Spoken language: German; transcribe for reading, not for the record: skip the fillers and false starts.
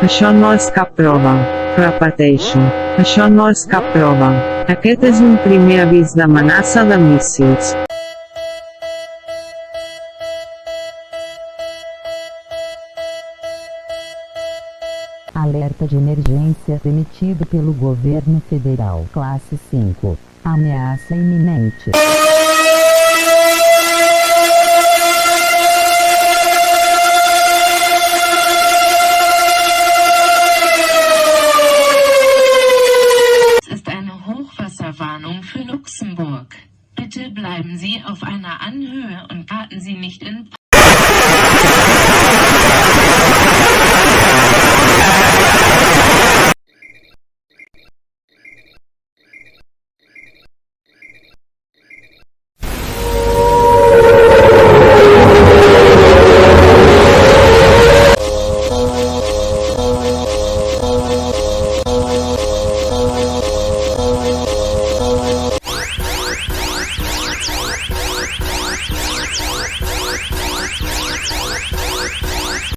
Això no és cap prova. Repeteixo. Això no és cap prova. Aquest és un primer avís d'amenaça de míssils. Alerta de emergência emitido pelo governo federal. Classe 5. Ameaça iminente. Es ist eine Hochwasserwarnung für Luxemburg. Bitte bleiben Sie auf einer Anhöhe und geraten Sie nicht in